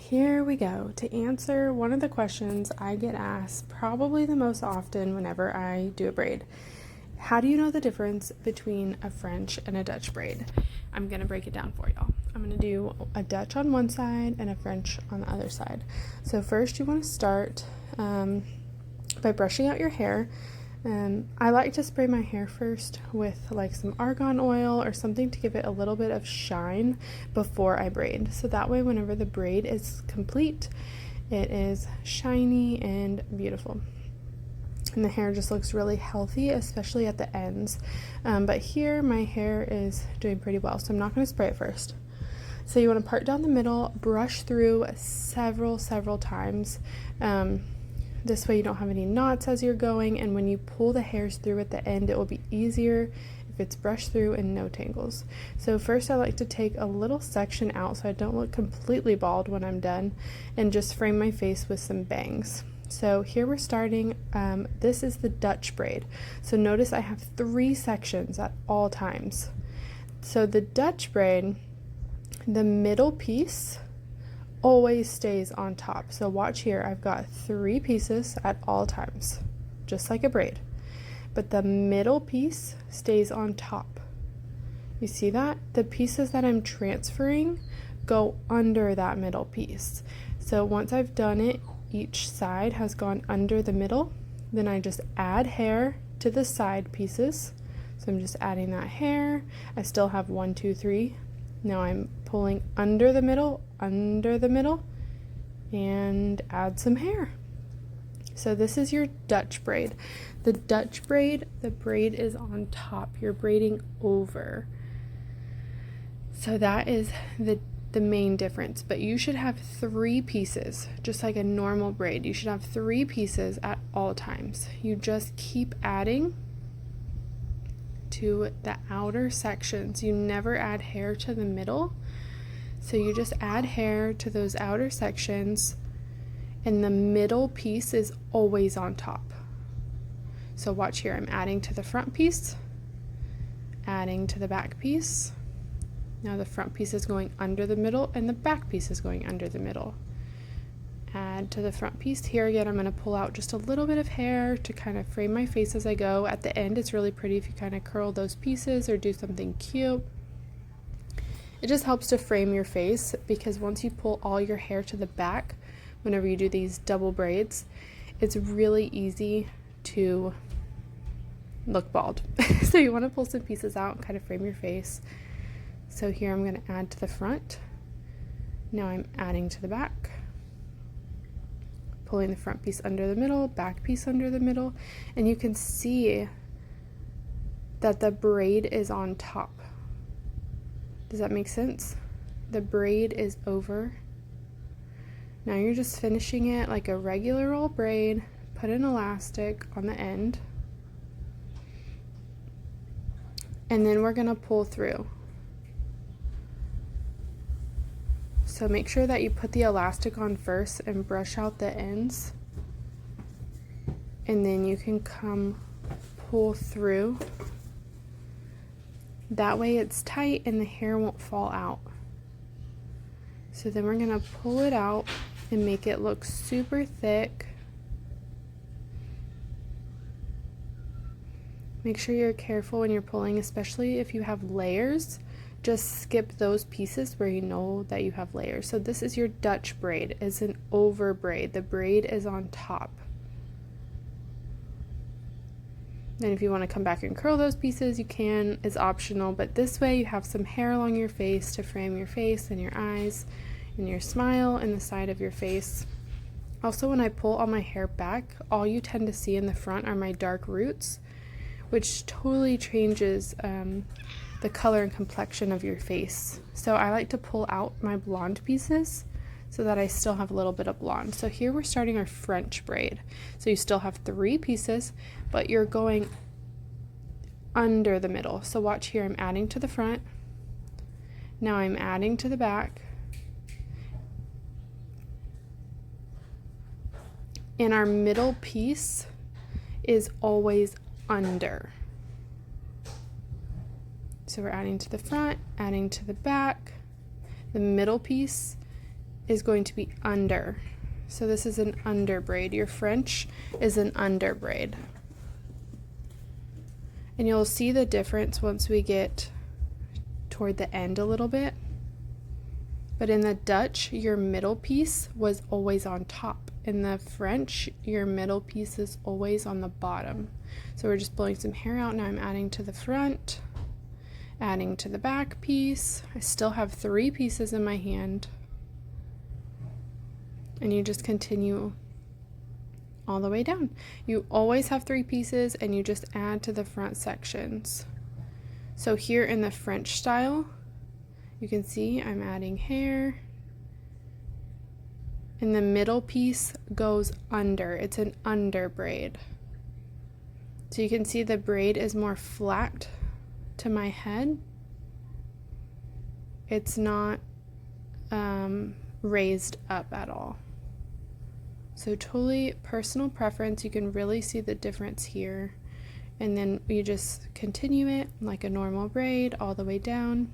Here we go to answer one of the questions I get asked probably the most often whenever I do a braid. How do you know the difference between a French and a Dutch braid? I'm going to break it down for y'all. I'm going to do a Dutch on one side and a French on the other side. So first you want to start by brushing out your hair. I like to spray my hair first with like some argan oil or something to give it a little bit of shine before I braid. So that way whenever the braid is complete, it is shiny and beautiful. And the hair just looks really healthy, especially at the ends. But here my hair is doing pretty well, so I'm not going to spray it first. So you want to part down the middle, brush through several times. This way you don't have any knots as you're going, and when you pull the hairs through at the end, it will be easier if it's brushed through and no tangles. So first I like to take a little section out so I don't look completely bald when I'm done, and just frame my face with some bangs. So here we're starting, this is the Dutch braid. So notice I have 3 sections at all times. So the Dutch braid, the middle piece always stays on top. So watch here, I've got 3 pieces at all times, just like a braid. But the middle piece stays on top. You see that? The pieces that I'm transferring go under that middle piece. So once I've done it, each side has gone under the middle, then I just add hair to the side pieces. So I'm just adding that hair. I still have 1, 2, 3. Now I'm pulling under the middle, and add some hair. So this is your Dutch braid. The Dutch braid, the braid is on top. You're braiding over. So that is the main difference, but you should have 3 pieces, just like a normal braid. You should have 3 pieces at all times. You just keep adding to the outer sections. You never add hair to the middle. So you just add hair to those outer sections, and the middle piece is always on top. So watch here, I'm adding to the front piece, adding to the back piece. Now the front piece is going under the middle and the back piece is going under the middle. Add to the front piece. Here again, I'm going to pull out just a little bit of hair to kind of frame my face as I go. At the end, it's really pretty if you kind of curl those pieces or do something cute. It just helps to frame your face, because once you pull all your hair to the back, whenever you do these double braids, it's really easy to look bald. So you want to pull some pieces out and kind of frame your face. So here I'm going to add to the front. Now I'm adding to the back, pulling the front piece under the middle, back piece under the middle, and you can see that the braid is on top. Does that make sense? The braid is over. Now you're just finishing it like a regular old braid. Put an elastic on the end, and then we're going to pull through. So make sure that you put the elastic on first and brush out the ends, and then you can come pull through. That way it's tight and the hair won't fall out. So then we're going to pull it out and make it look super thick. Make sure you're careful when you're pulling, especially if you have layers. Just skip those pieces where you know that you have layers. So this is your Dutch braid. It's an over braid. The braid is on top. Then if you want to come back and curl those pieces, you can. It's optional, but this way you have some hair along your face to frame your face and your eyes and your smile and the side of your face. Also, when I pull all my hair back, all you tend to see in the front are my dark roots, which totally changes the color and complexion of your face. So I like to pull out my blonde pieces so that I still have a little bit of blonde. So here we're starting our French braid. So you still have 3 pieces, but you're going under the middle. So watch here, I'm adding to the front. Now I'm adding to the back. And our middle piece is always under. So we're adding to the front, adding to the back. The middle piece is going to be under. So this is an under braid. Your French is an under braid. And you'll see the difference once we get toward the end a little bit. But in the Dutch, your middle piece was always on top. In the French, your middle piece is always on the bottom. So we're just blowing some hair out. Now I'm adding to the front, adding to the back piece. I still have 3 pieces in my hand. And you just continue all the way down. You always have 3 pieces and you just add to the front sections. So here in the French style, you can see I'm adding hair. And the middle piece goes under. It's an under braid. So you can see the braid is more flat to my head. It's not raised up at all. So totally personal preference. You can really see the difference here. And then you just continue it like a normal braid all the way down.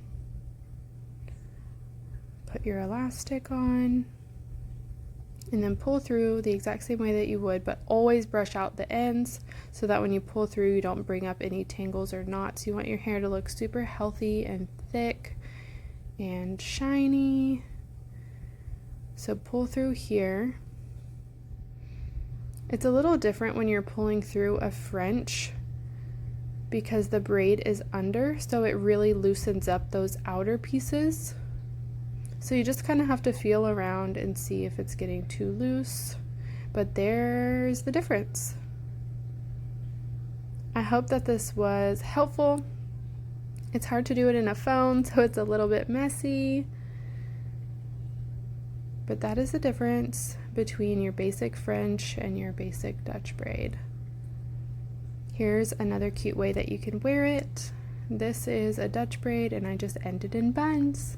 Put your elastic on. And then pull through the exact same way that you would, but always brush out the ends so that when you pull through, you don't bring up any tangles or knots. You want your hair to look super healthy and thick and shiny. So pull through here. It's a little different when you're pulling through a French because the braid is under, so it really loosens up those outer pieces. So you just kind of have to feel around and see if it's getting too loose, but there's the difference. I hope that this was helpful. It's hard to do it in a phone, so it's a little bit messy, but that is the difference between your basic French and your basic Dutch braid. Here's another cute way that you can wear it. This is a Dutch braid and I just ended in buns.